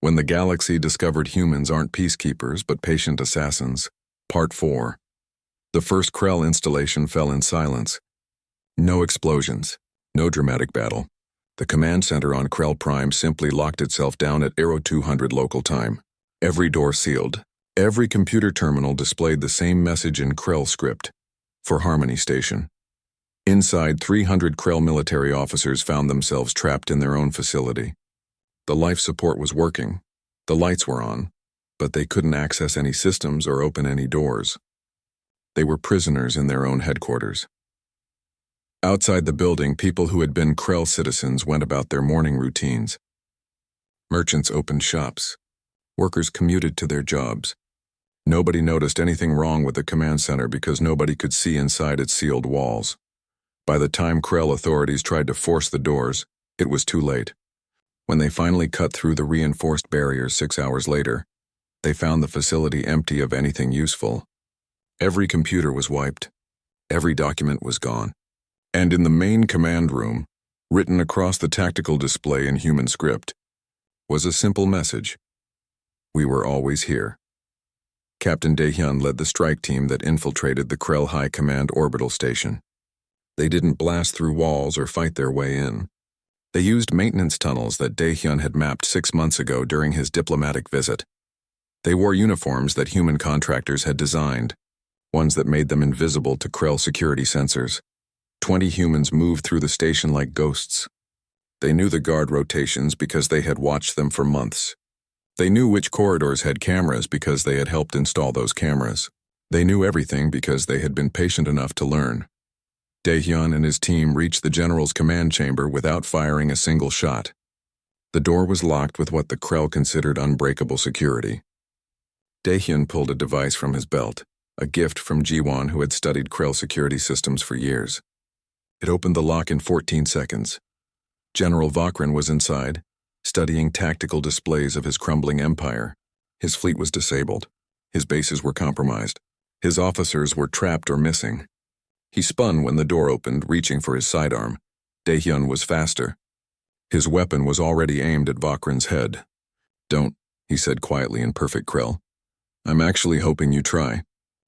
When the galaxy discovered humans aren't peacekeepers but patient assassins. Part 4. The first Krell installation fell in silence. No explosions, no dramatic battle. The command center on Krell Prime simply locked itself down at Aero 200 local time. Every door sealed. Every computer terminal displayed the same message in Krell script. For Harmony Station. Inside, 300 Krell military officers found themselves trapped in their own facility. The life support was working. The lights were on, but they couldn't access any systems or open any doors. They were prisoners in their own headquarters. Outside the building, people who had been Krell citizens went about their morning routines. Merchants opened shops. Workers commuted to their jobs. Nobody noticed anything wrong with the command center because nobody could see inside its sealed walls. By the time Krell authorities tried to force the doors, it was too late. When they finally cut through the reinforced barriers 6 hours later, they found the facility empty of anything useful. Every computer was wiped. Every document was gone. And in the main command room, written across the tactical display in human script, was a simple message. We were always here. Captain Daehyun led the strike team that infiltrated the Krell High Command orbital station. They didn't blast through walls or fight their way in. They used maintenance tunnels that Daehyun had mapped 6 months ago during his diplomatic visit. They wore uniforms that human contractors had designed, ones that made them invisible to Krell security sensors. 20 humans moved through the station like ghosts. They knew the guard rotations because they had watched them for months. They knew which corridors had cameras because they had helped install those cameras. They knew everything because they had been patient enough to learn. Daehyun and his team reached the general's command chamber without firing a single shot. The door was locked with what the Krell considered unbreakable security. Daehyun pulled a device from his belt, a gift from Jiwon who had studied Krell security systems for years. It opened the lock in 14 seconds. General Vakrin was inside, studying tactical displays of his crumbling empire. His fleet was disabled. His bases were compromised. His officers were trapped or missing. He spun when the door opened, reaching for his sidearm. Daehyun was faster. His weapon was already aimed at Vakrin's head. "Don't," he said quietly in perfect Krell. "I'm actually hoping you try.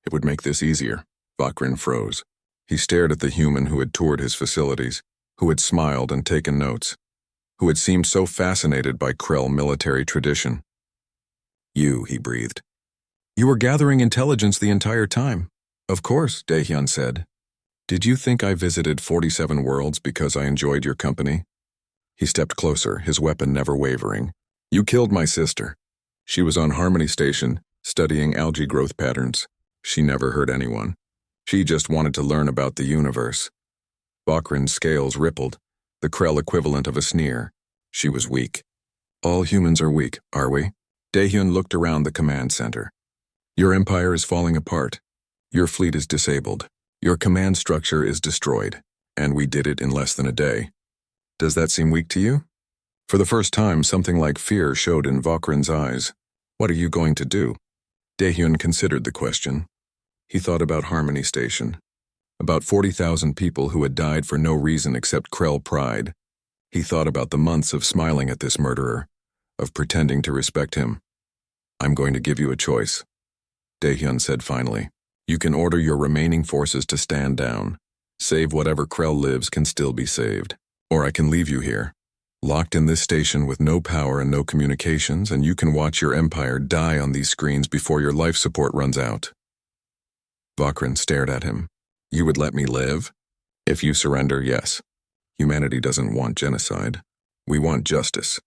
It would make this easier." Vakrin froze. He stared at the human who had toured his facilities, who had smiled and taken notes, who had seemed so fascinated by Krell military tradition. "You," he breathed. "You were gathering intelligence the entire time." "Of course," Daehyun said. "Did you think I visited 47 worlds because I enjoyed your company?" He stepped closer, his weapon never wavering. "You killed my sister. She was on Harmony Station, studying algae growth patterns. She never hurt anyone. She just wanted to learn about the universe." Vakrin's scales rippled, the Krell equivalent of a sneer. She was weak. "All humans are weak, are we?" Daehyun looked around the command center. "Your empire is falling apart. Your fleet is disabled. Your command structure is destroyed, and we did it in less than a day. Does that seem weak to you?" For the first time, something like fear showed in Vakrin's eyes. "What are you going to do?" Daehyun considered the question. He thought about Harmony Station, about 40,000 people who had died for no reason except Krell pride. He thought about the months of smiling at this murderer, of pretending to respect him. "I'm going to give you a choice," Daehyun said finally. "You can order your remaining forces to stand down. Save whatever Krell lives can still be saved. Or I can leave you here, locked in this station with no power and no communications, and you can watch your empire die on these screens before your life support runs out." Vakrin stared at him. "You would let me live?" "If you surrender, yes. Humanity doesn't want genocide. We want justice."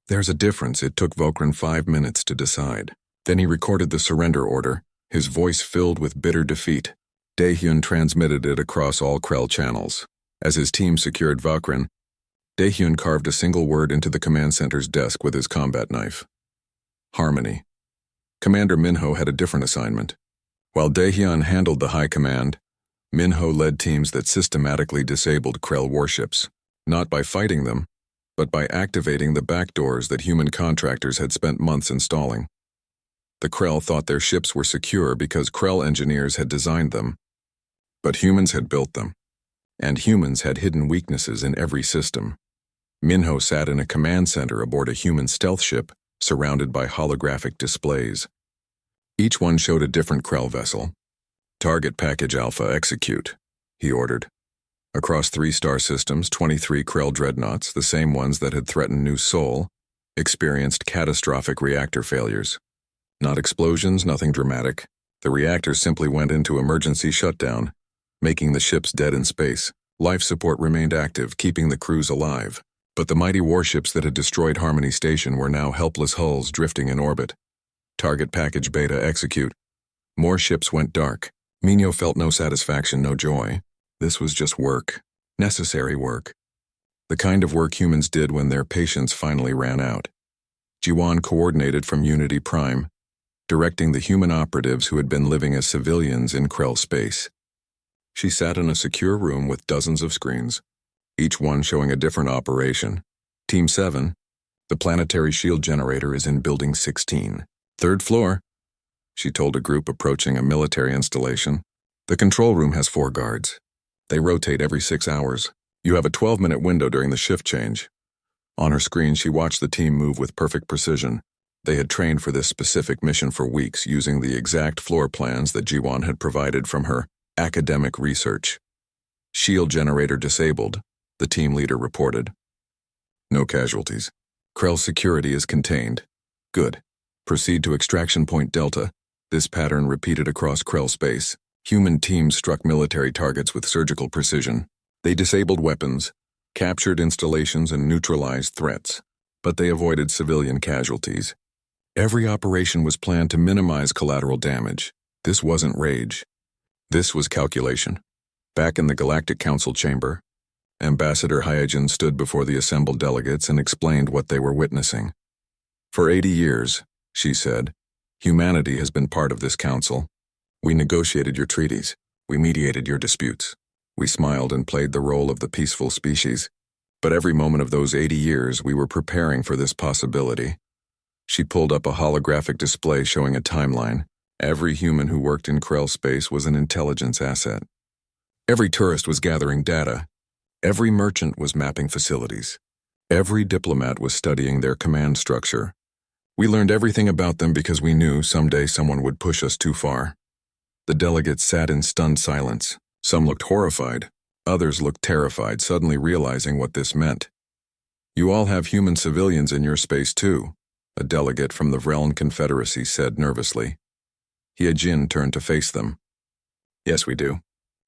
There's a difference. It took Vakrin 5 minutes to decide. Then he recorded the surrender order, his voice filled with bitter defeat. Daehyun transmitted it across all Krell channels. As his team secured Vakrin, Daehyun carved a single word into the command center's desk with his combat knife. Harmony. Commander Minho had a different assignment. While Daehyun handled the high command, Minho led teams that systematically disabled Krell warships, not by fighting them, but by activating the backdoors that human contractors had spent months installing. The Krell thought their ships were secure because Krell engineers had designed them, but humans had built them, and humans had hidden weaknesses in every system. Minho sat in a command center aboard a human stealth ship surrounded by holographic displays. Each one showed a different Krell vessel. "Target Package Alpha execute," he ordered. Across 3 star systems, 23 Krell dreadnoughts, the same ones that had threatened New Sol, experienced catastrophic reactor failures. Not explosions, nothing dramatic. The reactors simply went into emergency shutdown, making the ships dead in space. Life support remained active, keeping the crews alive. But the mighty warships that had destroyed Harmony Station were now helpless hulls drifting in orbit. "Target Package Beta execute." More ships went dark. Minho felt no satisfaction, no joy. This was just work. Necessary work. The kind of work humans did when their patience finally ran out. Jiwan coordinated from Unity Prime, directing the human operatives who had been living as civilians in Krell space. She sat in a secure room with dozens of screens, each one showing a different operation. Team 7, the planetary shield generator is in Building 16. 3rd floor, she told a group approaching a military installation. The control room has 4 guards. They rotate every 6 hours. You have a 12-minute window during the shift change. On her screen, she watched the team move with perfect precision. They had trained for this specific mission for weeks using the exact floor plans that Jiwan had provided from her academic research. "Shield generator disabled," the team leader reported. "No casualties. Krell security is contained." "Good. Proceed to extraction point Delta." This pattern repeated across Krell space. Human teams struck military targets with surgical precision. They disabled weapons, captured installations, and neutralized threats, but they avoided civilian casualties. Every operation was planned to minimize collateral damage. This wasn't rage. This was calculation. Back in the Galactic Council chamber, Ambassador Hyojin stood before the assembled delegates and explained what they were witnessing. "For 80 years, she said, humanity has been part of this council. We negotiated your treaties. We mediated your disputes. We smiled and played the role of the peaceful species. But every moment of those 80 years, we were preparing for this possibility." She pulled up a holographic display showing a timeline. Every human who worked in Krell space was an intelligence asset. Every tourist was gathering data. Every merchant was mapping facilities. Every diplomat was studying their command structure. We learned everything about them because we knew someday someone would push us too far. The delegates sat in stunned silence. Some looked horrified. Others looked terrified, suddenly realizing what this meant. "You all have human civilians in your space too," a delegate from the Vreln Confederacy said nervously. Hyojin turned to face them. "Yes, we do.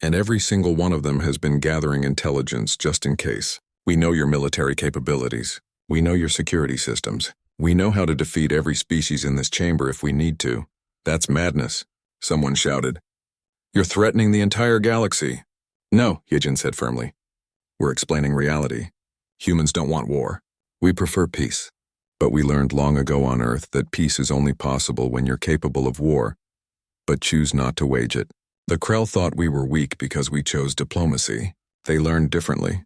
And every single one of them has been gathering intelligence just in case. We know your military capabilities. We know your security systems. We know how to defeat every species in this chamber if we need to." "That's madness," someone shouted. "You're threatening the entire galaxy." "No," Hyojin said firmly. "We're explaining reality. Humans don't want war. We prefer peace. But we learned long ago on Earth that peace is only possible when you're capable of war, but choose not to wage it. The Krell thought we were weak because we chose diplomacy. They learned differently."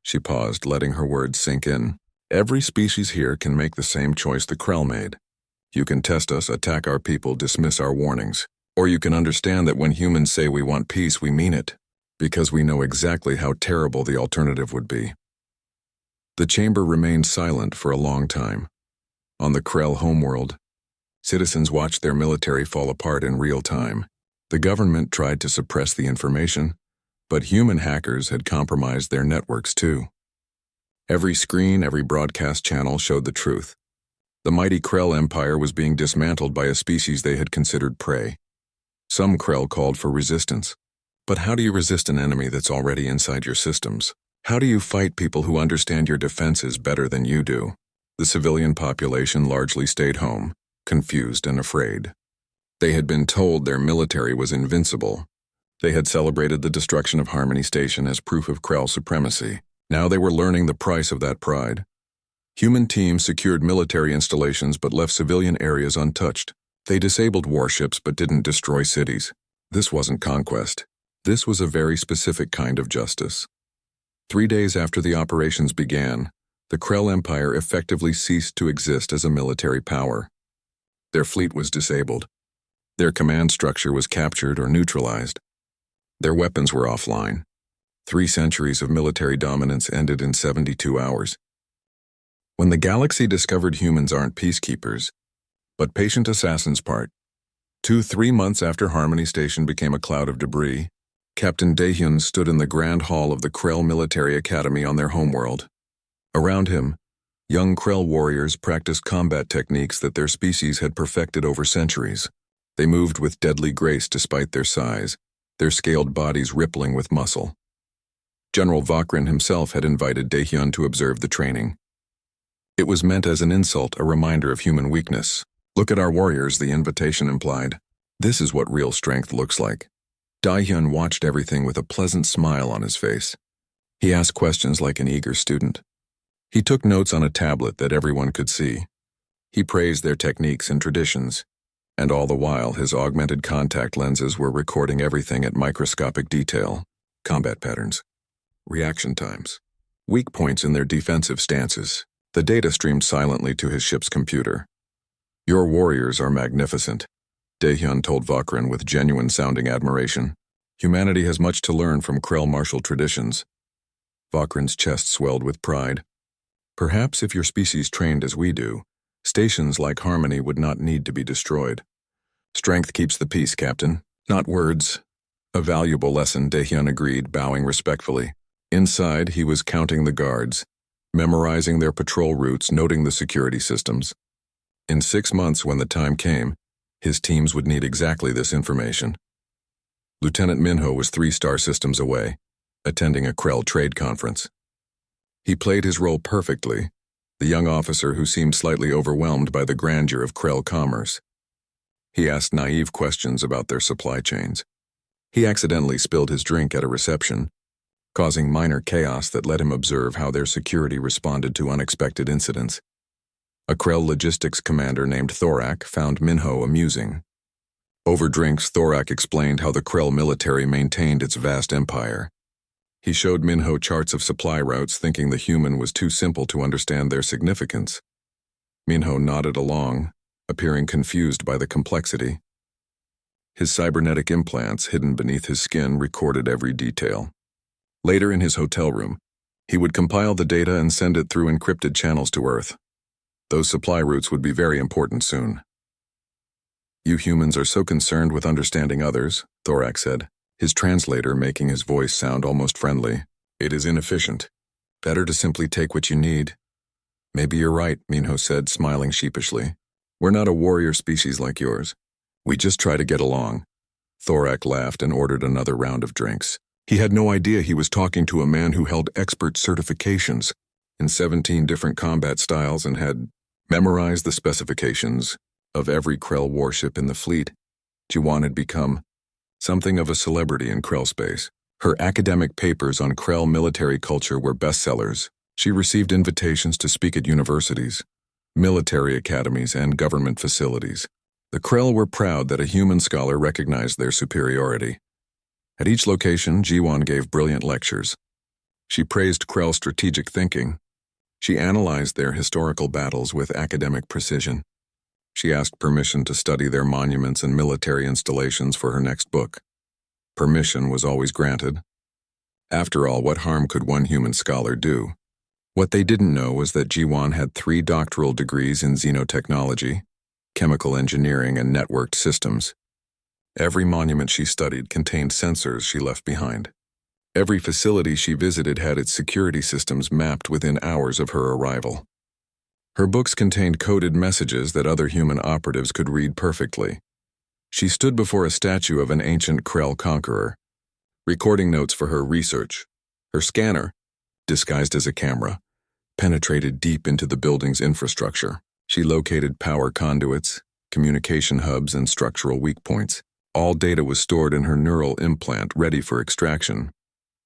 She paused, letting her words sink in. "Every species here can make the same choice the Krell made. You can test us, attack our people, dismiss our warnings. Or you can understand that when humans say we want peace, we mean it, because we know exactly how terrible the alternative would be." The chamber remained silent for a long time. On the Krell homeworld, citizens watched their military fall apart in real time. The government tried to suppress the information, but human hackers had compromised their networks too. Every screen, every broadcast channel showed the truth. The mighty Krell Empire was being dismantled by a species they had considered prey. Some Krell called for resistance. But how do you resist an enemy that's already inside your systems? How do you fight people who understand your defenses better than you do? The civilian population largely stayed home, confused and afraid. They had been told their military was invincible. They had celebrated the destruction of Harmony Station as proof of Krell supremacy. Now they were learning the price of that pride. Human teams secured military installations but left civilian areas untouched. They disabled warships but didn't destroy cities. This wasn't conquest. This was a very specific kind of justice. 3 days after the operations began, the Krell Empire effectively ceased to exist as a military power. Their fleet was disabled. Their command structure was captured or neutralized. Their weapons were offline. 3 centuries of military dominance ended in 72 hours. When the galaxy discovered humans aren't peacekeepers, but patient assassins. Part 3 months after Harmony Station became a cloud of debris, Captain Daehyun stood in the grand hall of the Krell Military Academy on their homeworld. Around him, young Krell warriors practiced combat techniques that their species had perfected over centuries. They moved with deadly grace despite their size, their scaled bodies rippling with muscle. General Vakrin himself had invited Daehyun to observe the training. It was meant as an insult, a reminder of human weakness. "Look at our warriors," the invitation implied. "This is what real strength looks like." Daehyun watched everything with a pleasant smile on his face. He asked questions like an eager student. He took notes on a tablet that everyone could see. He praised their techniques and traditions, and all the while his augmented contact lenses were recording everything at microscopic detail: combat patterns, reaction times, weak points in their defensive stances. The data streamed silently to his ship's computer. "Your warriors are magnificent," Daehyun told Vakrin with genuine-sounding admiration. "Humanity has much to learn from Krell martial traditions." Vakrin's chest swelled with pride. "Perhaps if your species trained as we do, stations like Harmony would not need to be destroyed." "Strength keeps the peace, Captain, not words." "A valuable lesson," Daehyun agreed, bowing respectfully. Inside, he was counting the guards, memorizing their patrol routes, noting the security systems. In 6 months, when the time came, his teams would need exactly this information. Lieutenant Minho was 3 star systems away, attending a Krell trade conference. He played his role perfectly, the young officer who seemed slightly overwhelmed by the grandeur of Krell commerce. He asked naive questions about their supply chains. He accidentally spilled his drink at a reception, causing minor chaos that let him observe how their security responded to unexpected incidents. A Krell logistics commander named Thorak found Minho amusing. Over drinks, Thorak explained how the Krell military maintained its vast empire. He showed Minho charts of supply routes, thinking the human was too simple to understand their significance. Minho nodded along, appearing confused by the complexity. His cybernetic implants, hidden beneath his skin, recorded every detail. Later in his hotel room, he would compile the data and send it through encrypted channels to Earth. Those supply routes would be very important soon. "You humans are so concerned with understanding others," Thorak said, his translator making his voice sound almost friendly. "It is inefficient. Better to simply take what you need." "Maybe you're right," Minho said, smiling sheepishly. "We're not a warrior species like yours. We just try to get along." Thorak laughed and ordered another round of drinks. He had no idea he was talking to a man who held expert certifications in 17 different combat styles and had memorized the specifications of every Krell warship in the fleet. Jiwan had become something of a celebrity in Krell space. Her academic papers on Krell military culture were bestsellers. She received invitations to speak at universities, military academies, and government facilities. The Krell were proud that a human scholar recognized their superiority. At each location, Jiwan gave brilliant lectures. She praised Krell's strategic thinking. She analyzed their historical battles with academic precision. She asked permission to study their monuments and military installations for her next book. Permission was always granted. After all, what harm could one human scholar do? What they didn't know was that Jiwan had 3 doctoral degrees in xenotechnology, chemical engineering, and networked systems. Every monument she studied contained sensors she left behind. Every facility she visited had its security systems mapped within hours of her arrival. Her books contained coded messages that other human operatives could read perfectly. She stood before a statue of an ancient Krell conqueror, recording notes for her research. Her scanner, disguised as a camera, penetrated deep into the building's infrastructure. She located power conduits, communication hubs, and structural weak points. All data was stored in her neural implant, ready for extraction.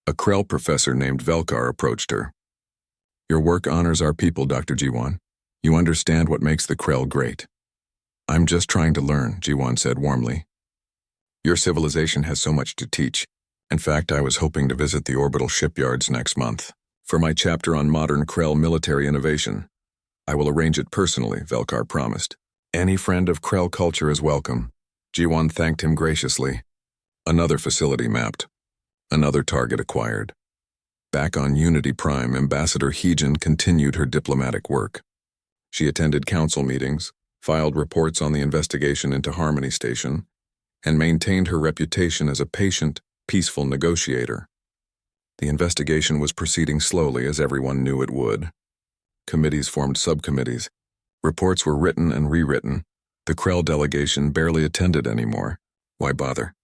A Krell professor named Velkar approached her. "Your work honors our people, Dr. Jiwan. You understand what makes the Krell great." "I'm just trying to learn," Jiwan said warmly. "Your civilization has so much to teach. In fact, I was hoping to visit the orbital shipyards next month for my chapter on modern Krell military innovation. I will arrange it personally," Velkar promised. "Any friend of Krell culture is welcome." Jiwan thanked him graciously. Another facility mapped. Another target acquired. Back on Unity Prime, Ambassador Heejin continued her diplomatic work. She attended council meetings, filed reports on the investigation into Harmony Station, and maintained her reputation as a patient, peaceful negotiator. The investigation was proceeding slowly, as everyone knew it would. Committees formed subcommittees. Reports were written and rewritten. The Krell delegation barely attended anymore. Why bother?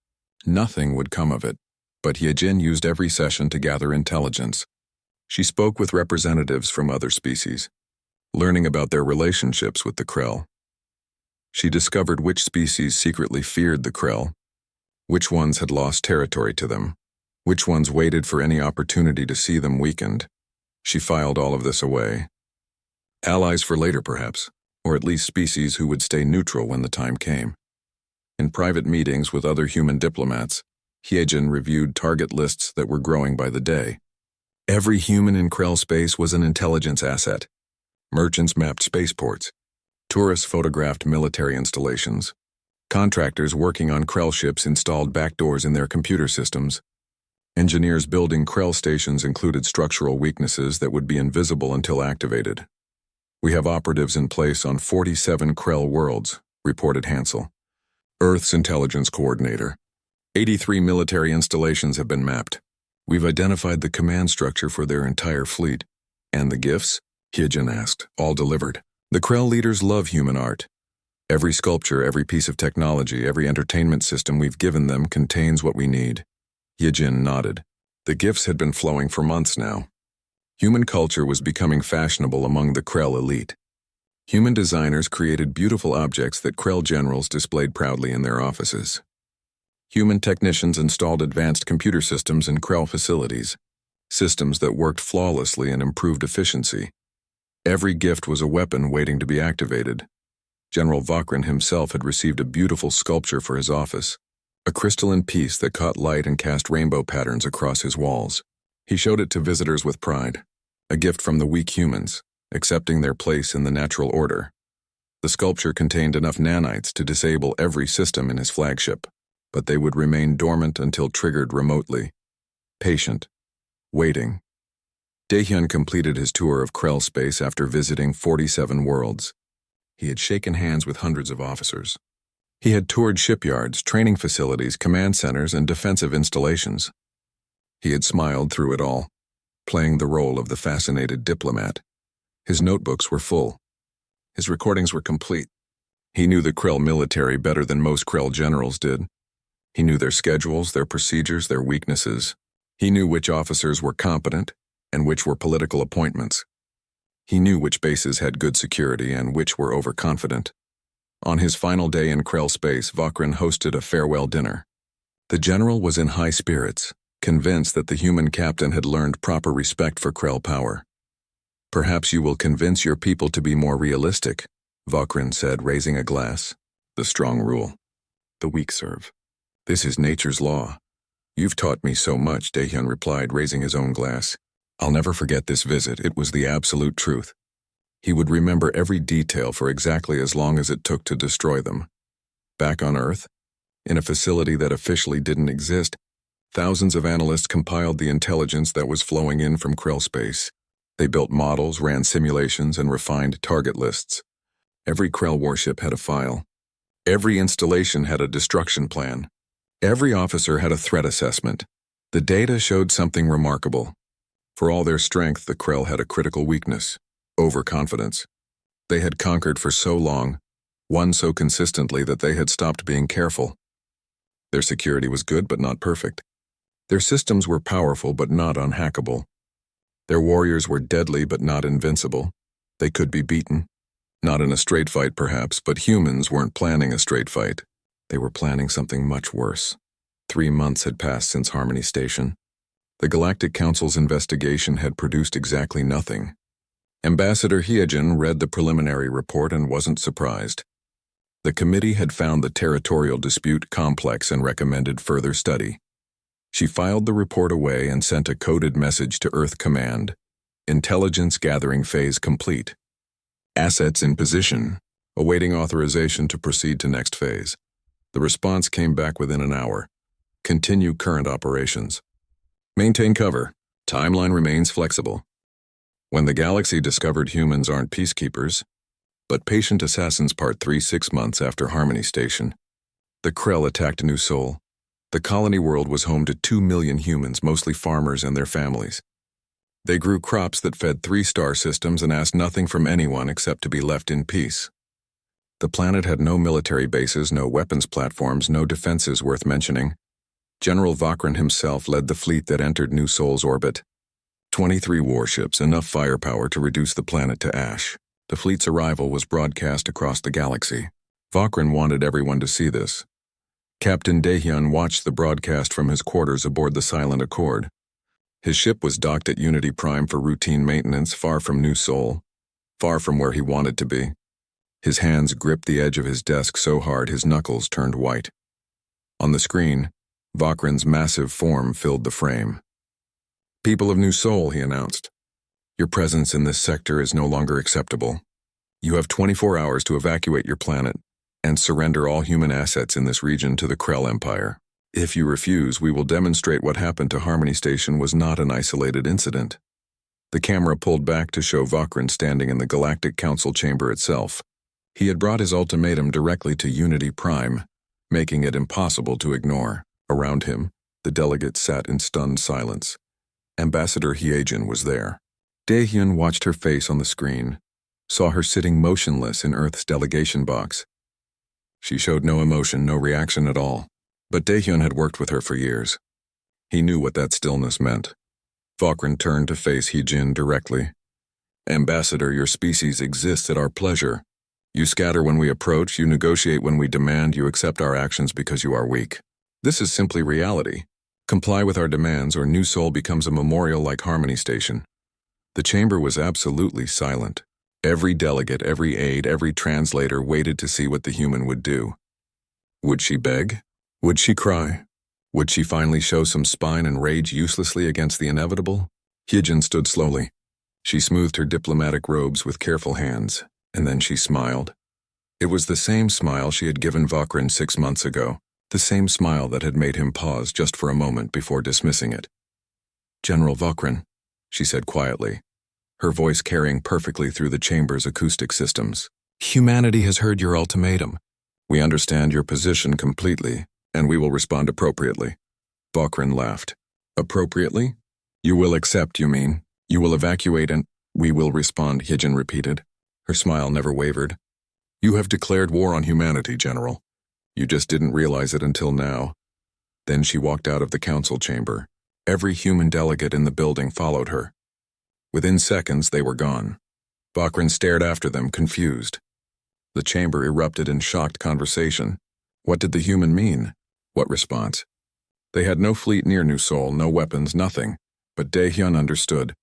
Nothing would come of it, but Heejin used every session to gather intelligence. She spoke with representatives from other species, learning about their relationships with the Krell. She discovered which species secretly feared the Krell, which ones had lost territory to them, which ones waited for any opportunity to see them weakened. She filed all of this away. Allies for later, perhaps, or at least species who would stay neutral when the time came. In private meetings with other human diplomats, Heejin reviewed target lists that were growing by the day. Every human in Krell space was an intelligence asset. Merchants mapped spaceports. Tourists photographed military installations. Contractors working on Krell ships installed backdoors in their computer systems. Engineers building Krell stations included structural weaknesses that would be invisible until activated. "We have operatives in place on 47 Krell worlds," reported Hansel, Earth's intelligence coordinator. 83 military installations have been mapped. We've identified the command structure for their entire fleet. "And the gifts?" Heejin asked. "All delivered. The Krell leaders love human art. Every sculpture, every piece of technology, every entertainment system we've given them contains what we need." Heejin nodded. The gifts had been flowing for months now. Human culture was becoming fashionable among the Krell elite. Human designers created beautiful objects that Krell generals displayed proudly in their offices. Human technicians installed advanced computer systems in Krell facilities, systems that worked flawlessly and improved efficiency. Every gift was a weapon waiting to be activated. General Vakrin himself had received a beautiful sculpture for his office, a crystalline piece that caught light and cast rainbow patterns across his walls. He showed it to visitors with pride, a gift from the weak humans, accepting their place in the natural order. The sculpture contained enough nanites to disable every system in his flagship, but they would remain dormant until triggered remotely. Patient. Waiting. Daehyun completed his tour of Krell space after visiting 47 worlds. He had shaken hands with hundreds of officers. He had toured shipyards, training facilities, command centers, and defensive installations. He had smiled through it all, playing the role of the fascinated diplomat. His notebooks were full. His recordings were complete. He knew the Krell military better than most Krell generals did. He knew their schedules, their procedures, their weaknesses. He knew which officers were competent and which were political appointments. He knew which bases had good security and which were overconfident. On his final day in Krell space, Vakrin hosted a farewell dinner. The general was in high spirits, convinced that the human captain had learned proper respect for Krell power. "Perhaps you will convince your people to be more realistic," Vakrin said, raising a glass. "The strong rule. The weak serve. This is nature's law." "You've taught me so much," Daehyun replied, raising his own glass. "I'll never forget this visit. It was the absolute truth." He would remember every detail for exactly as long as it took to destroy them. Back on Earth, in a facility that officially didn't exist, thousands of analysts compiled the intelligence that was flowing in from Krell space. They built models, ran simulations, and refined target lists. Every Krell warship had a file. Every installation had a destruction plan. Every officer had a threat assessment. The data showed something remarkable. For all their strength, the Krell had a critical weakness: overconfidence. They had conquered for so long, won so consistently that they had stopped being careful. Their security was good but not perfect. Their systems were powerful but not unhackable. Their warriors were deadly but not invincible. They could be beaten. Not in a straight fight, perhaps, but humans weren't planning a straight fight. They were planning something much worse. 3 months had passed since Harmony Station. The Galactic Council's investigation had produced exactly nothing. Ambassador Heejin read the preliminary report and wasn't surprised. The committee had found the territorial dispute complex and recommended further study. She filed the report away and sent a coded message to Earth Command. Intelligence gathering phase complete. Assets in position, awaiting authorization to proceed to next phase. The response came back within an hour. Continue current operations. Maintain cover. Timeline remains flexible. When the galaxy discovered humans aren't peacekeepers, but patient assassins Part 3 6 months after Harmony Station, the Krell attacked New Sol. The colony world was home to 2 million humans, mostly farmers and their families. They grew crops that fed 3-star systems and asked nothing from anyone except to be left in peace. The planet had no military bases, no weapons platforms, no defenses worth mentioning. General Vakran himself led the fleet that entered New Sol's orbit. 23 warships, enough firepower to reduce the planet to ash. The fleet's arrival was broadcast across the galaxy. Vakran wanted everyone to see this. Captain Daehyun watched the broadcast from his quarters aboard the Silent Accord. His ship was docked at Unity Prime for routine maintenance, far from New Sol, far from where he wanted to be. His hands gripped the edge of his desk so hard his knuckles turned white. On the screen, Vakran's massive form filled the frame. "People of New Sol," he announced, "your presence in this sector is no longer acceptable. You have 24 hours to evacuate your planet and surrender all human assets in this region to the Krell Empire. If you refuse, we will demonstrate what happened to Harmony Station was not an isolated incident." The camera pulled back to show Vakran standing in the Galactic Council chamber itself. He had brought his ultimatum directly to Unity Prime, making it impossible to ignore. Around him, the delegates sat in stunned silence. Ambassador Hyejin was there. Daehyun watched her face on the screen, saw her sitting motionless in Earth's delegation box. She showed no emotion, no reaction at all. But Daehyun had worked with her for years. He knew what that stillness meant. Vakran turned to face Hyejin directly. "Ambassador, your species exists at our pleasure. You scatter when we approach, you negotiate when we demand, you accept our actions because you are weak. This is simply reality. Comply with our demands or New Sol becomes a memorial like Harmony Station." The chamber was absolutely silent. Every delegate, every aide, every translator waited to see what the human would do. Would she beg? Would she cry? Would she finally show some spine and rage uselessly against the inevitable? Hyejin stood slowly. She smoothed her diplomatic robes with careful hands, and then she smiled. It was the same smile she had given Vakran 6 months ago, the same smile that had made him pause just for a moment before dismissing it. "General Vakran," she said quietly, her voice carrying perfectly through the chamber's acoustic systems. "Humanity has heard your ultimatum. We understand your position completely, and we will respond appropriately." Vakran laughed. "Appropriately? You will accept, you mean? You will evacuate and—" "We will respond," Hyejin repeated. Her smile never wavered. "You have declared war on humanity, General. You just didn't realize it until now." Then she walked out of the council chamber. Every human delegate in the building followed her. Within seconds, they were gone. Vakran stared after them, confused. The chamber erupted in shocked conversation. What did the human mean? What response? They had no fleet near New Sol, no weapons, nothing. But Daehyun understood.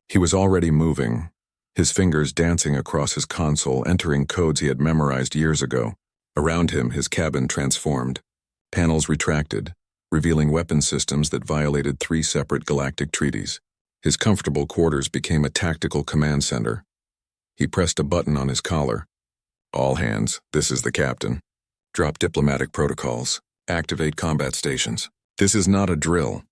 He was already moving, his fingers dancing across his console, entering codes he had memorized years ago. Around him, his cabin transformed. Panels retracted, revealing weapon systems that violated 3 separate galactic treaties. His comfortable quarters became a tactical command center. He pressed a button on his collar. "All hands, this is the captain. Drop diplomatic protocols. Activate combat stations." This is not a drill.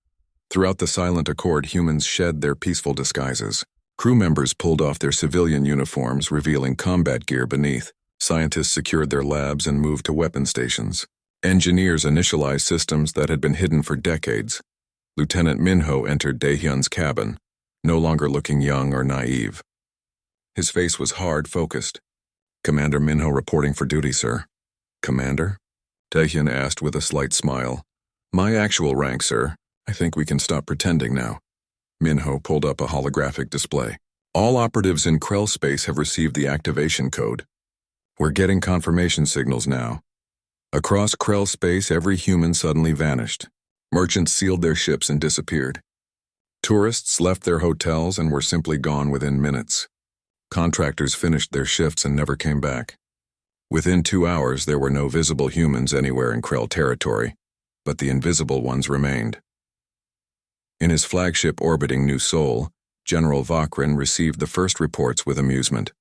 Throughout the Silent Accord, humans shed their peaceful disguises. Crew members pulled off their civilian uniforms, revealing combat gear beneath. Scientists secured their labs and moved to weapon stations. Engineers initialized systems that had been hidden for decades. Lieutenant Minho entered Daehyun's cabin, no longer looking young or naive. His face was hard, focused. "Commander Minho reporting for duty, sir." "Commander?" Daehyun asked with a slight smile. "My actual rank, sir. I think we can stop pretending now." Minho pulled up a holographic display. "All operatives in Krell space have received the activation code. We're getting confirmation signals now." Across Krell space, every human suddenly vanished. Merchants sealed their ships and disappeared. Tourists left their hotels and were simply gone within minutes. Contractors finished their shifts and never came back. Within 2 hours, there were no visible humans anywhere in Krell territory, but the invisible ones remained. In his flagship orbiting New Sol, General Vakran received the first reports with amusement.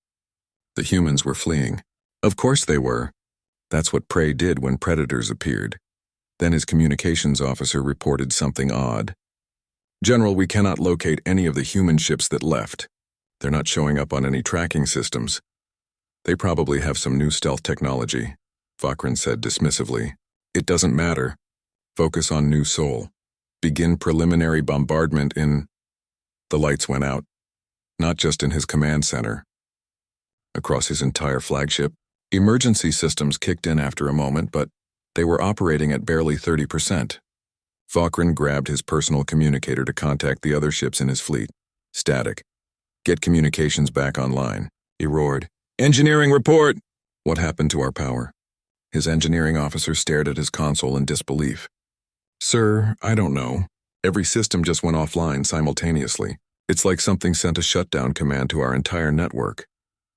The humans were fleeing. Of course they were. That's what prey did when predators appeared. Then his communications officer reported something odd. General, we cannot locate any of the human ships that left. They're not showing up on any tracking systems. They probably have some new stealth technology, Vakrin said dismissively. It doesn't matter. Focus on New Sol. Begin preliminary bombardment in... The lights went out, not just in his command center. Across his entire flagship, emergency systems kicked in after a moment, but they were operating at barely 30%. Vakrin grabbed his personal communicator to contact the other ships in his fleet. Static. Get communications back online, he roared. Engineering report! What happened to our power? His engineering officer stared at his console in disbelief. Sir, I don't know. Every system just went offline simultaneously. It's like something sent a shutdown command to our entire network.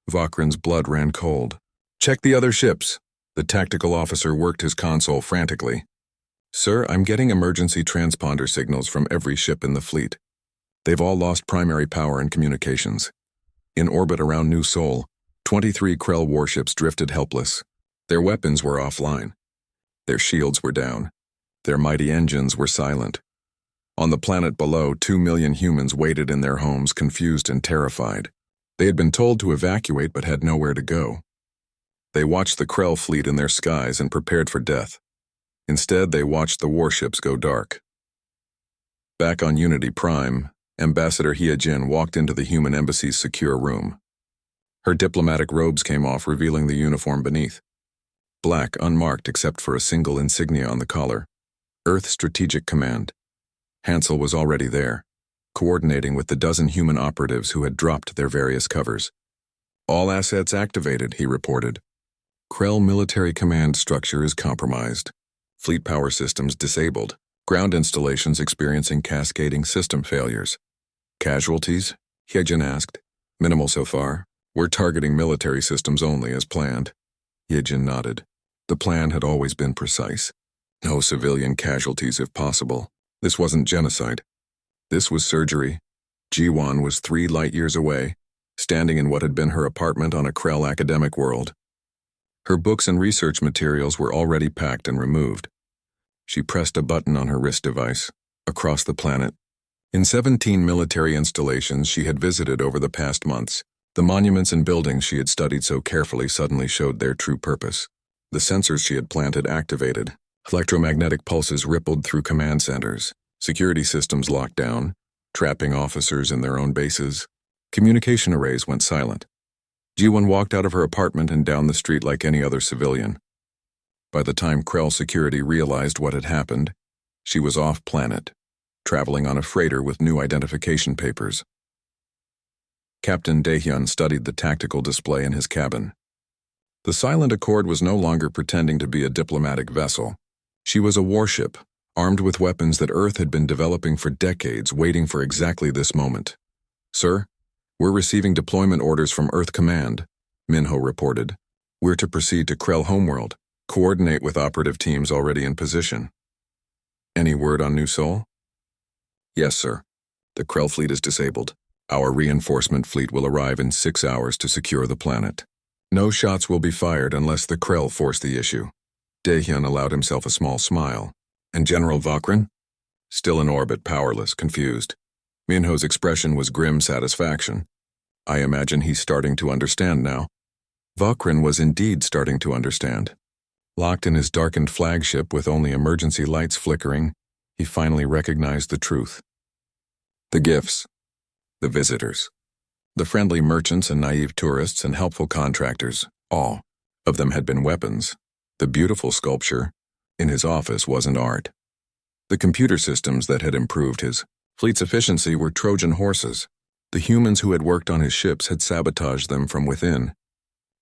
Vakrin's blood ran cold. Check the other ships. The tactical officer worked his console frantically. Sir, I'm getting emergency transponder signals from every ship in the fleet. They've all lost primary power and communications. In orbit around New Sol, 23 Krell warships drifted helpless. Their weapons were offline. Their shields were down. Their mighty engines were silent. On the planet below, 2 million humans waited in their homes, confused and terrified. They had been told to evacuate but had nowhere to go. They watched the Krell fleet in their skies and prepared for death. Instead, they watched the warships go dark. Back on Unity Prime, Ambassador Hyejin walked into the human embassy's secure room. Her diplomatic robes came off, revealing the uniform beneath. Black, unmarked except for a single insignia on the collar. Earth Strategic Command. Hansel was already there, coordinating with the dozen human operatives who had dropped their various covers. All assets activated, he reported. Krell military command structure is compromised. Fleet power systems disabled. Ground installations experiencing cascading system failures. Casualties? Hyejin asked. Minimal so far. We're targeting military systems only as planned. Hyejin nodded. The plan had always been precise. No civilian casualties if possible. This wasn't genocide. This was surgery. Ji-Wan was 3 light-years away, standing in what had been her apartment on a Krell academic world. Her books and research materials were already packed and removed. She pressed a button on her wrist device. Across the planet, in 17 military installations she had visited over the past months, the monuments and buildings she had studied so carefully suddenly showed their true purpose. The sensors she had planted activated. Electromagnetic pulses rippled through command centers. Security systems locked down, trapping officers in their own bases. Communication arrays went silent. Ji-Wan walked out of her apartment and down the street like any other civilian. By the time Krell security realized what had happened, she was off-planet, traveling on a freighter with new identification papers. Captain Daehyun studied the tactical display in his cabin. The Silent Accord was no longer pretending to be a diplomatic vessel. She was a warship, armed with weapons that Earth had been developing for decades, waiting for exactly this moment. Sir, we're receiving deployment orders from Earth Command, Minho reported. We're to proceed to Krell homeworld, coordinate with operative teams already in position. Any word on New Sol? Yes, sir. The Krell fleet is disabled. Our reinforcement fleet will arrive in 6 hours to secure the planet. No shots will be fired unless the Krell force the issue. Daehyun allowed himself a small smile. And General Vakrin? Still in orbit, powerless, confused. Minho's expression was grim satisfaction. I imagine he's starting to understand now. Vakrin was indeed starting to understand. Locked in his darkened flagship with only emergency lights flickering, he finally recognized the truth. The gifts. The visitors. The friendly merchants and naive tourists and helpful contractors, all of them had been weapons. The beautiful sculpture in his office wasn't art. The computer systems that had improved his fleet's efficiency were Trojan horses. The humans who had worked on his ships had sabotaged them from within.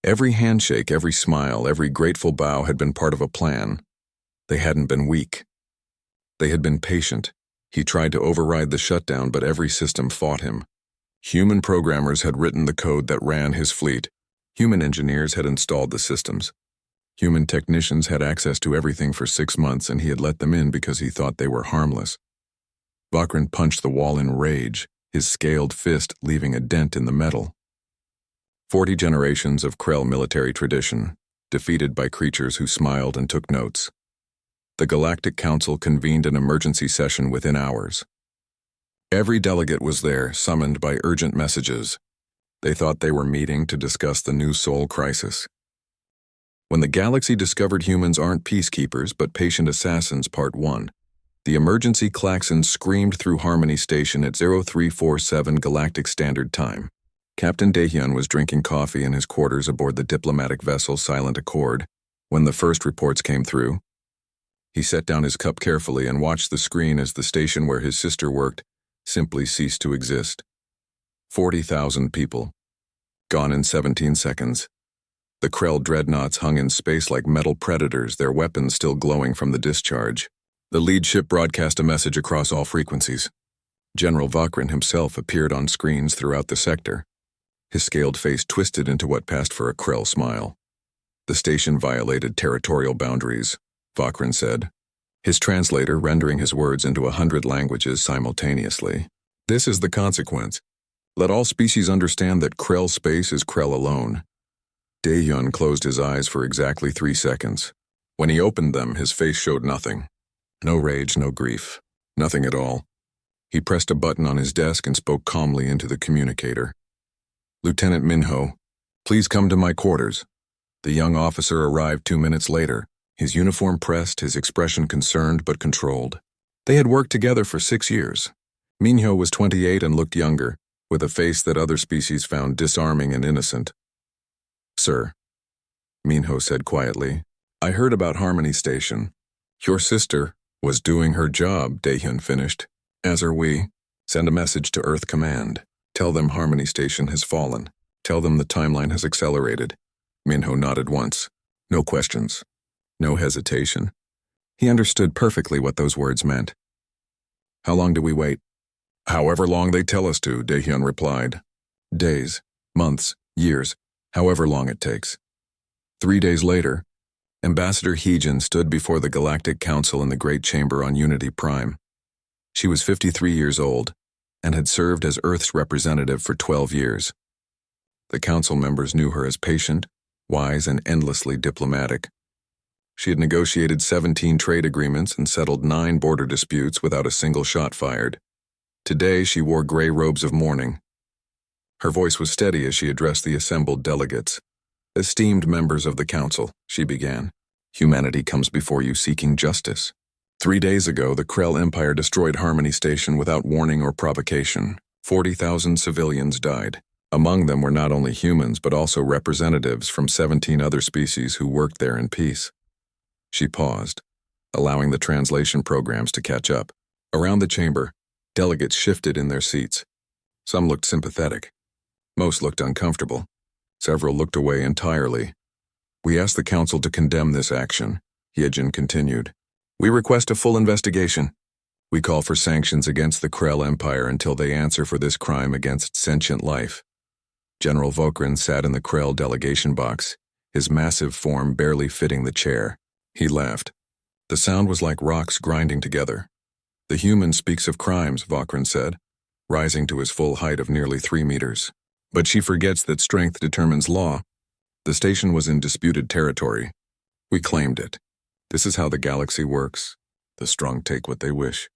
Every handshake, every smile, every grateful bow had been part of a plan. They hadn't been weak. They had been patient. He tried to override the shutdown, but every system fought him. Human programmers had written the code that ran his fleet. Human engineers had installed the systems. Human technicians had access to everything for 6 months, and he had let them in because he thought they were harmless. Vakrin punched the wall in rage, his scaled fist leaving a dent in the metal. 40 generations of Krell military tradition, defeated by creatures who smiled and took notes. The Galactic Council convened an emergency session within hours. Every delegate was there, summoned by urgent messages. They thought they were meeting to discuss the new Sol crisis. When the galaxy discovered humans aren't peacekeepers but patient assassins, Part 1. The emergency klaxon screamed through Harmony Station at 0347 Galactic Standard Time. Captain Daehyun was drinking coffee in his quarters aboard the diplomatic vessel Silent Accord when the first reports came through. He set down his cup carefully and watched the screen as the station where his sister worked simply ceased to exist. 40,000 people. Gone in 17 seconds. The Krell dreadnoughts hung in space like metal predators, their weapons still glowing from the discharge. The lead ship broadcast a message across all frequencies. General Vakrin himself appeared on screens throughout the sector. His scaled face twisted into what passed for a Krell smile. The station violated territorial boundaries, Vakrin said, his translator rendering his words into 100 languages simultaneously. This is the consequence. Let all species understand that Krell space is Krell alone. Daehyun closed his eyes for exactly 3 seconds. When he opened them, his face showed nothing. No rage, no grief. Nothing at all. He pressed a button on his desk and spoke calmly into the communicator. Lieutenant Minho, please come to my quarters. The young officer arrived 2 minutes later, his uniform pressed, his expression concerned but controlled. They had worked together for 6 years. Minho was 28 and looked younger, with a face that other species found disarming and innocent. Sir, Minho said quietly, I heard about Harmony Station. Your sister was doing her job, Daehyun finished. As are we. Send a message to Earth Command. Tell them Harmony Station has fallen. Tell them the timeline has accelerated. Minho nodded once. No questions. No hesitation. He understood perfectly what those words meant. How long do we wait? However long they tell us to, Daehyun replied. Days, months, years, however long it takes. 3 days later, Ambassador Heejin stood before the Galactic Council in the Great Chamber on Unity Prime. She was 53 years old and had served as Earth's representative for 12 years. The council members knew her as patient, wise, and endlessly diplomatic. She had negotiated 17 trade agreements and settled 9 border disputes without a single shot fired. Today, she wore gray robes of mourning. Her voice was steady as she addressed the assembled delegates. Esteemed members of the council, she began, humanity comes before you seeking justice. 3 days ago, the Krell Empire destroyed Harmony Station without warning or provocation. 40,000 civilians died. Among them were not only humans, but also representatives from 17 other species who worked there in peace. She paused, allowing the translation programs to catch up. Around the chamber, delegates shifted in their seats. Some looked sympathetic. Most looked uncomfortable. Several looked away entirely. We ask the council to condemn this action, Heejin continued. We request a full investigation. We call for sanctions against the Krell Empire until they answer for this crime against sentient life. General Vokrin sat in the Krell delegation box, his massive form barely fitting the chair. He laughed. The sound was like rocks grinding together. The human speaks of crimes, Vokrin said, rising to his full height of nearly 3 meters. But she forgets that strength determines law. The station was in disputed territory. We claimed it. This is how the galaxy works. The strong take what they wish.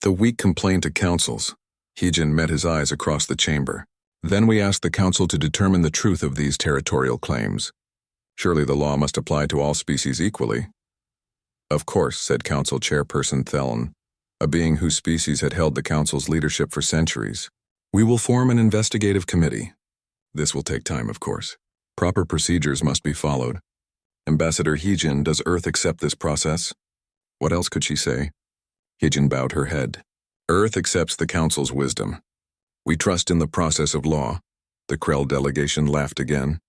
The weak complain to councils. Heejin met his eyes across the chamber. Then we asked the council to determine the truth of these territorial claims. Surely the law must apply to all species equally. Of course, said Council Chairperson Thelen, a being whose species had held the council's leadership for centuries. We will form an investigative committee. This will take time, of course. Proper procedures must be followed. Ambassador Heejin, does Earth accept this process? What else could she say? Heejin bowed her head. Earth accepts the council's wisdom. We trust in the process of law. The Krell delegation laughed again.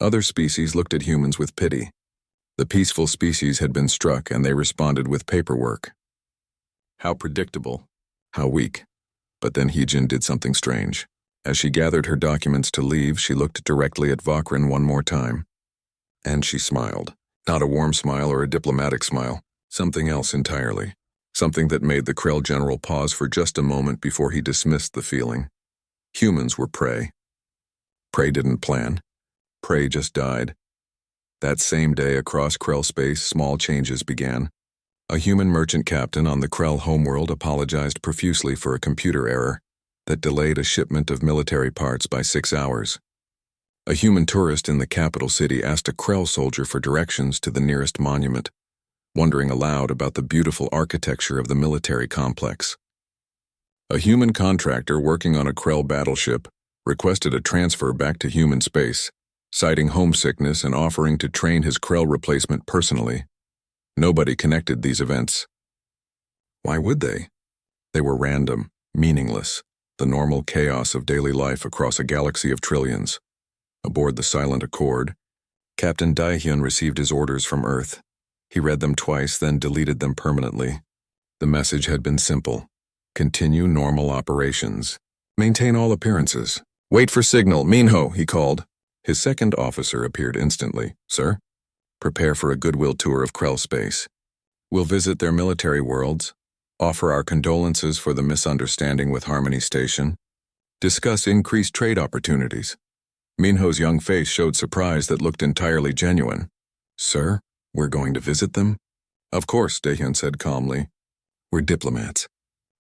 Other species looked at humans with pity. The peaceful species had been struck and they responded with paperwork. How predictable. How weak. But then Heejin did something strange. As she gathered her documents to leave, she looked directly at Vokrin one more time. And she smiled. Not a warm smile or a diplomatic smile. Something else entirely. Something that made the Krell general pause for just a moment before he dismissed the feeling. Humans were prey. Prey didn't plan. Prey just died. That same day across Krell space, small changes began. A human merchant captain on the Krell homeworld apologized profusely for a computer error that delayed a shipment of military parts by 6 hours. A human tourist in the capital city asked a Krell soldier for directions to the nearest monument, wondering aloud about the beautiful architecture of the military complex. A human contractor working on a Krell battleship requested a transfer back to human space, citing homesickness and offering to train his Krell replacement personally. Nobody connected these events. Why would they? They were random, meaningless, the normal chaos of daily life across a galaxy of trillions. Aboard the Silent Accord, Captain Daehyun received his orders from Earth. He read them twice, then deleted them permanently. The message had been simple. Continue normal operations. Maintain all appearances. Wait for signal. Minho, he called. His second officer appeared instantly. Sir? Prepare for a goodwill tour of Krell space. We'll visit their military worlds, offer our condolences for the misunderstanding with Harmony Station, discuss increased trade opportunities. Minho's young face showed surprise that looked entirely genuine. Sir, we're going to visit them? Of course, Daehyun said calmly. We're diplomats.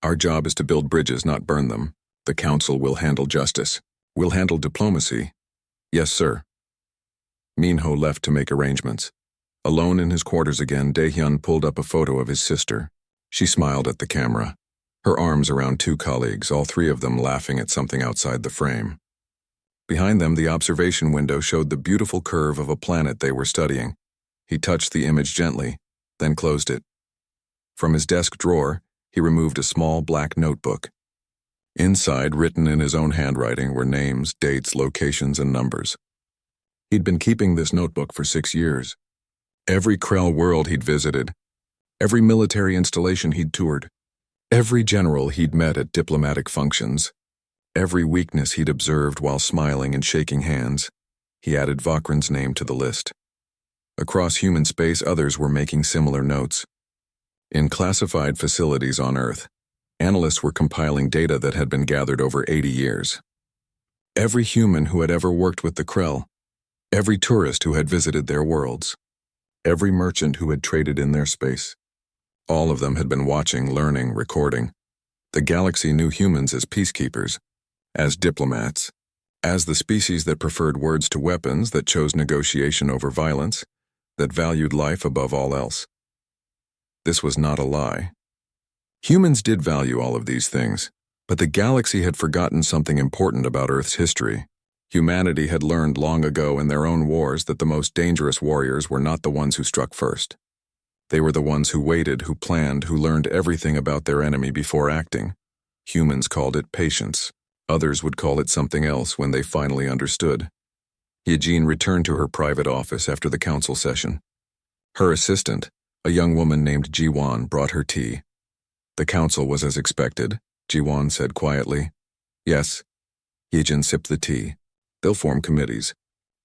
Our job is to build bridges, not burn them. The council will handle justice. We'll handle diplomacy. Yes, sir. Minho left to make arrangements. Alone in his quarters again, Daehyun pulled up a photo of his sister. She smiled at the camera, her arms around two colleagues, all three of them laughing at something outside the frame. Behind them, the observation window showed the beautiful curve of a planet they were studying. He touched the image gently, then closed it. From his desk drawer, he removed a small black notebook. Inside, written in his own handwriting, were names, dates, locations, and numbers. He'd been keeping this notebook for 6 years. Every Krell world he'd visited, every military installation he'd toured, every general he'd met at diplomatic functions, every weakness he'd observed while smiling and shaking hands. He added Vakran's name to the list. Across human space, others were making similar notes. In classified facilities on Earth, analysts were compiling data that had been gathered over 80 years. Every human who had ever worked with the Krell, every tourist who had visited their worlds, every merchant who had traded in their space. All of them had been watching, learning, recording. The galaxy knew humans as peacekeepers, as diplomats, as the species that preferred words to weapons, that chose negotiation over violence, that valued life above all else. This was not a lie. Humans did value all of these things, but the galaxy had forgotten something important about Earth's history. Humanity had learned long ago in their own wars that the most dangerous warriors were not the ones who struck first. They were the ones who waited, who planned, who learned everything about their enemy before acting. Humans called it patience. Others would call it something else when they finally understood. Yejin returned to her private office after the council session. Her assistant, a young woman named Jiwon, brought her tea. The council was as expected, Jiwon said quietly. Yes. Yejin sipped the tea. They'll form committees.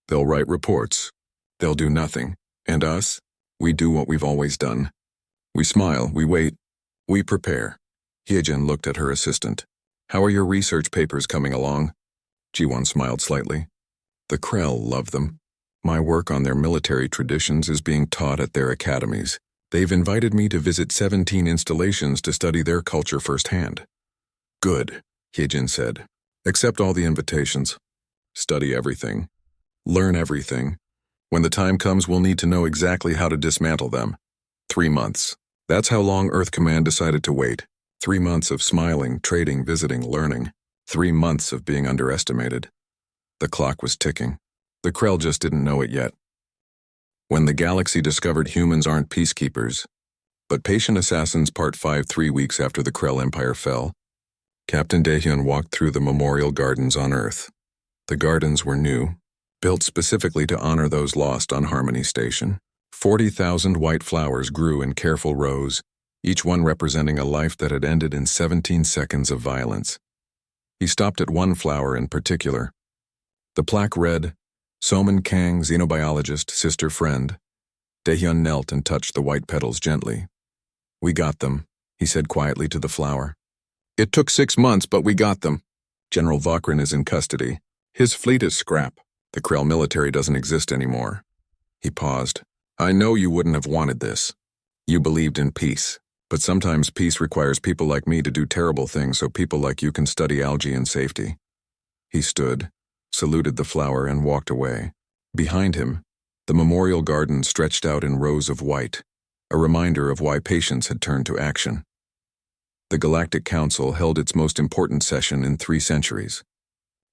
They'll write reports. They'll do nothing. And us? We do what we've always done. We smile, we wait, we prepare. Hyejin looked at her assistant. How are your research papers coming along? Jiwon smiled slightly. The Krell love them. My work on their military traditions is being taught at their academies. They've invited me to visit 17 installations to study their culture firsthand. Good, Hyejin said. Accept all the invitations. Study everything. Learn everything. When the time comes, we'll need to know exactly how to dismantle them. 3 months. That's how long Earth Command decided to wait. 3 months of smiling, trading, visiting, learning. 3 months of being underestimated. The clock was ticking. The Krell just didn't know it yet. When the galaxy discovered humans aren't peacekeepers, but patient assassins, Part 5, 3 weeks after the Krell Empire fell, Captain Daehyun walked through the memorial gardens on Earth. The gardens were new, built specifically to honor those lost on Harmony Station. 40,000 white flowers grew in careful rows, each one representing a life that had ended in 17 seconds of violence. He stopped at one flower in particular. The plaque read, Soman Kang, xenobiologist, sister friend. Daehyun knelt and touched the white petals gently. We got them, he said quietly to the flower. It took 6 months, but we got them. General Vakran is in custody. His fleet is scrap. The Krell military doesn't exist anymore. He paused. I know you wouldn't have wanted this. You believed in peace, but sometimes peace requires people like me to do terrible things so people like you can study algae in safety. He stood, saluted the flower, and walked away. Behind him, the memorial garden stretched out in rows of white, a reminder of why patience had turned to action. The Galactic Council held its most important session in 3 centuries.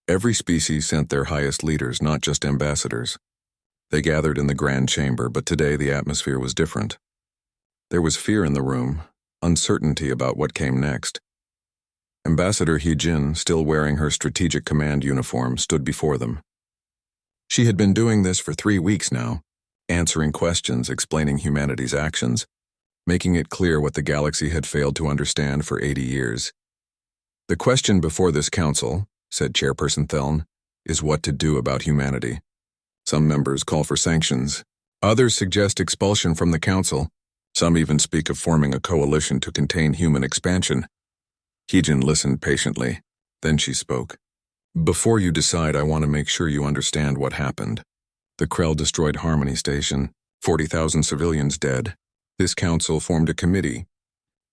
Every species sent their highest leaders, not just ambassadors. They gathered in the Grand Chamber, but today the atmosphere was different. There was fear in the room, uncertainty about what came next. Ambassador He-Jin, still wearing her Strategic Command uniform, stood before them. She had been doing this for 3 weeks now, answering questions, explaining humanity's actions, making it clear what the galaxy had failed to understand for 80 years. The question before this council, said Chairperson Theln, is what to do about humanity. Some members call for sanctions. Others suggest expulsion from the council. Some even speak of forming a coalition to contain human expansion. He-Jin listened patiently. Then she spoke. Before you decide, I want to make sure you understand what happened. The Krell destroyed Harmony Station, 40,000 civilians dead. This council formed a committee.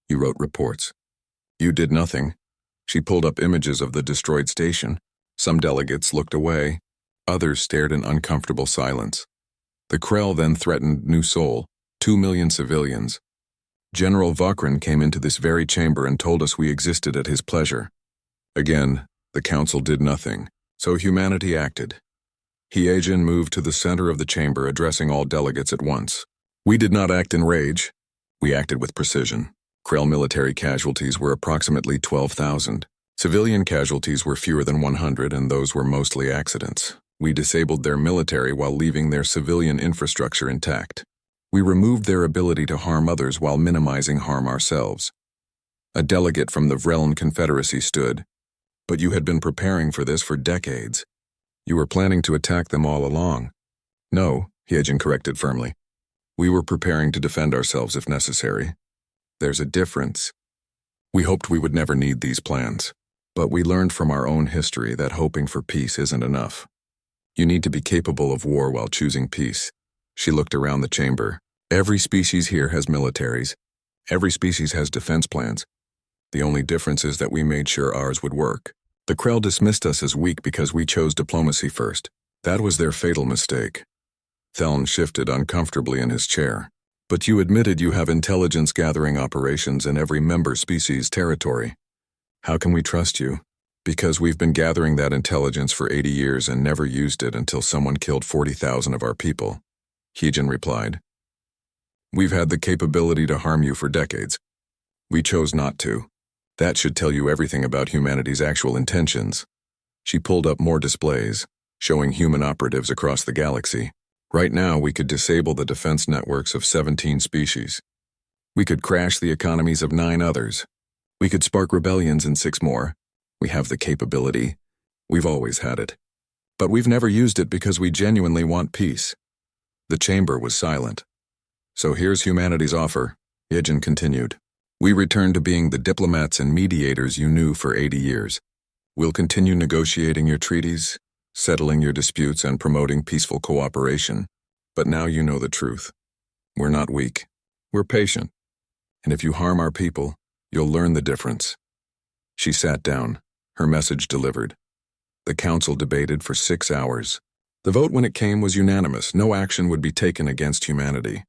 You wrote reports. You did nothing. She pulled up images of the destroyed station. Some delegates looked away. Others stared in uncomfortable silence. The Krell then threatened New Sol, 2 million civilians. General Vakrin came into this very chamber and told us we existed at his pleasure. Again, the council did nothing, so humanity acted. He-Jin moved to the center of the chamber, addressing all delegates at once. We did not act in rage. We acted with precision. Krell military casualties were approximately 12,000. Civilian casualties were fewer than 100, and those were mostly accidents. We disabled their military while leaving their civilian infrastructure intact. We removed their ability to harm others while minimizing harm ourselves. A delegate from the Realm Confederacy stood. But you had been preparing for this for decades. You were planning to attack them all along. No, He-Jin corrected firmly. We were preparing to defend ourselves if necessary. There's a difference. We hoped we would never need these plans, but we learned from our own history that hoping for peace isn't enough. You need to be capable of war while choosing peace. She looked around the chamber. Every species here has militaries. Every species has defense plans. The only difference is that we made sure ours would work. The Krell dismissed us as weak because we chose diplomacy first. That was their fatal mistake. Theln shifted uncomfortably in his chair. But you admitted you have intelligence gathering operations in every member species territory. How can we trust you? Because we've been gathering that intelligence for 80 years and never used it until someone killed 40,000 of our people. He-Jin replied. We've had the capability to harm you for decades. We chose not to. That should tell you everything about humanity's actual intentions. She pulled up more displays, showing human operatives across the galaxy. Right now, we could disable the defense networks of 17 species. We could crash the economies of 9 others. We could spark rebellions in 6 more. We have the capability. We've always had it. But we've never used it because we genuinely want peace. The chamber was silent. So here's humanity's offer, He-Jin continued. We return to being the diplomats and mediators you knew for 80 years. We'll continue negotiating your treaties, settling your disputes, and promoting peaceful cooperation. But now you know the truth. We're not weak. We're patient. And if you harm our people, you'll learn the difference. She sat down, her message delivered. The council debated for 6 hours. The vote when it came was unanimous. No action would be taken against humanity.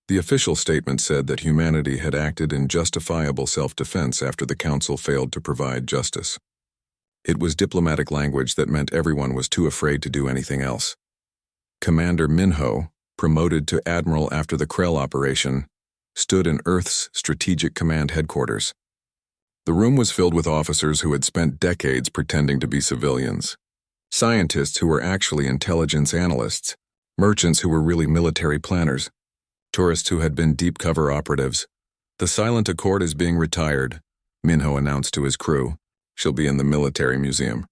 The official statement said that humanity had acted in justifiable self-defense after the council failed to provide justice. It was diplomatic language that meant everyone was too afraid to do anything else. Commander Minho, promoted to admiral after the Krell operation, stood in Earth's Strategic Command headquarters. The room was filled with officers who had spent decades pretending to be civilians. Scientists who were actually intelligence analysts, merchants who were really military planners, tourists who had been deep cover operatives. The Silent Accord is being retired, Minho announced to his crew. She'll be in the military museum,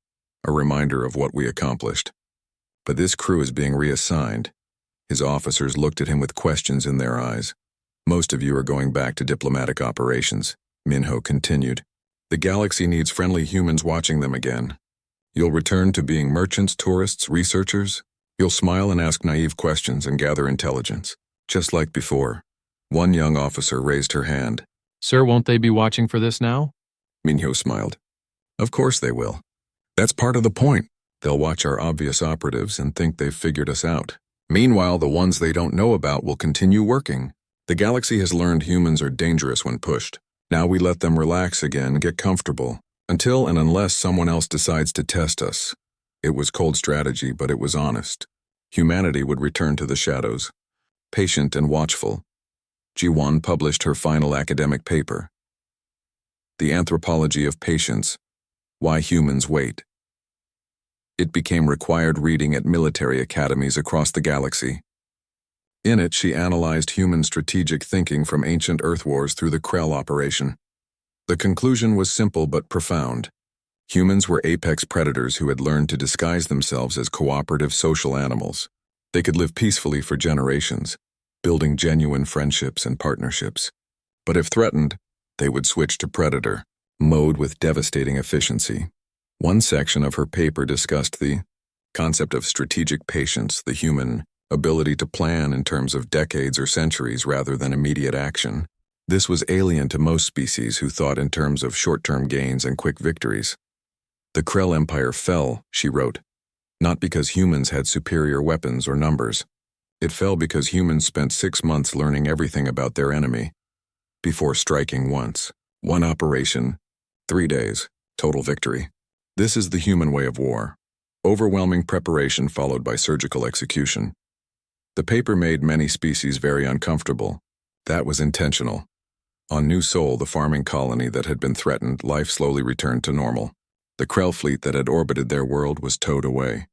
a reminder of what we accomplished. But this crew is being reassigned. His officers looked at him with questions in their eyes. Most of you are going back to diplomatic operations, Minho continued. The galaxy needs friendly humans watching them again. You'll return to being merchants, tourists, researchers. You'll smile and ask naive questions and gather intelligence, just like before. One young officer raised her hand. Sir, won't they be watching for this now? Minho smiled. Of course they will. That's part of the point. They'll watch our obvious operatives and think they've figured us out. Meanwhile, the ones they don't know about will continue working. The galaxy has learned humans are dangerous when pushed. Now we let them relax again, get comfortable, until and unless someone else decides to test us. It was cold strategy, but it was honest. Humanity would return to the shadows. Patient and watchful. Ji-won published her final academic paper. The Anthropology of Patience, Why Humans Wait. It became required reading at military academies across the galaxy. In it, she analyzed human strategic thinking from ancient Earth wars through the Krell operation. The conclusion was simple but profound. Humans were apex predators who had learned to disguise themselves as cooperative social animals. They could live peacefully for generations, building genuine friendships and partnerships. But if threatened, they would switch to predator mode with devastating efficiency. One section of her paper discussed the concept of strategic patience, the human ability to plan in terms of decades or centuries rather than immediate action. This was alien to most species who thought in terms of short-term gains and quick victories. The Krell Empire fell, she wrote, not because humans had superior weapons or numbers. It fell because humans spent 6 months learning everything about their enemy before striking once. One operation, 3 days, total victory. This is the human way of war. Overwhelming preparation followed by surgical execution. The paper made many species very uncomfortable. That was intentional. On New Sol, the farming colony that had been threatened, life slowly returned to normal. The Krell fleet that had orbited their world was towed away.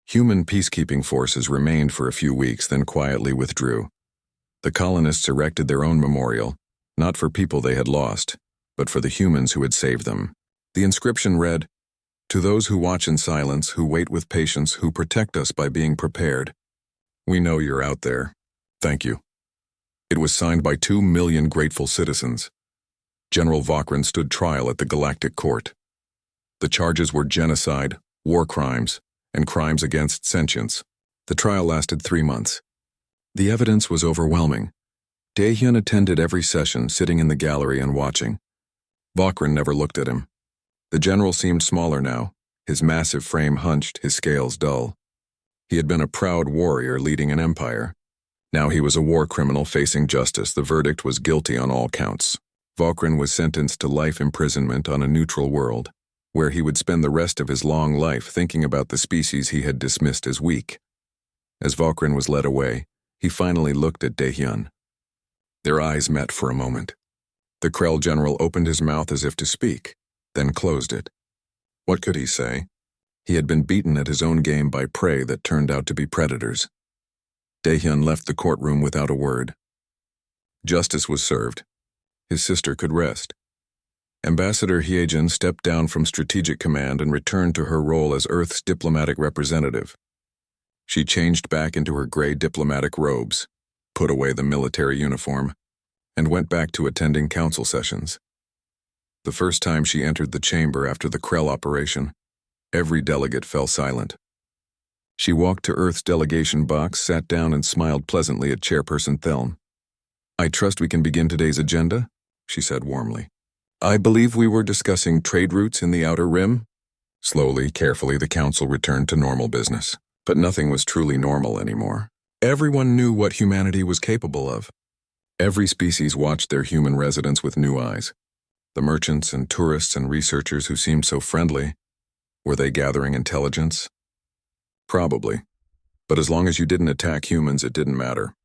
Human peacekeeping forces remained for a few weeks, then quietly withdrew. The colonists erected their own memorial, not for people they had lost, but for the humans who had saved them. The inscription read, "To those who watch in silence, who wait with patience, who protect us by being prepared. We know you're out there. Thank you." It was signed by 2 million grateful citizens. General Vokran stood trial at the Galactic Court. The charges were genocide, war crimes, and crimes against sentience. The trial lasted 3 months. The evidence was overwhelming. Daehyun attended every session, sitting in the gallery and watching. Vokran never looked at him. The general seemed smaller now, his massive frame hunched, his scales dull. He had been a proud warrior leading an empire. Now he was a war criminal facing justice. The verdict was guilty on all counts. Vokran was sentenced to life imprisonment on a neutral world, where he would spend the rest of his long life thinking about the species he had dismissed as weak. As Vokran was led away, he finally looked at Daehyun. Their eyes met for a moment. The Krell general opened his mouth as if to speak, then closed it. What could he say? He had been beaten at his own game by prey that turned out to be predators. Daehyun left the courtroom without a word. Justice was served. His sister could rest. Ambassador Hyejin stepped down from Strategic Command and returned to her role as Earth's diplomatic representative. She changed back into her gray diplomatic robes, put away the military uniform, and went back to attending council sessions. The first time she entered the chamber after the Krell operation, every delegate fell silent. She walked to Earth's delegation box, sat down, and smiled pleasantly at Chairperson Thelm. "I trust we can begin today's agenda," she said warmly. "I believe we were discussing trade routes in the Outer Rim." Slowly, carefully, the council returned to normal business. But nothing was truly normal anymore. Everyone knew what humanity was capable of. Every species watched their human residents with new eyes. The merchants and tourists and researchers who seemed so friendly, were they gathering intelligence? Probably. But as long as you didn't attack humans, it didn't matter.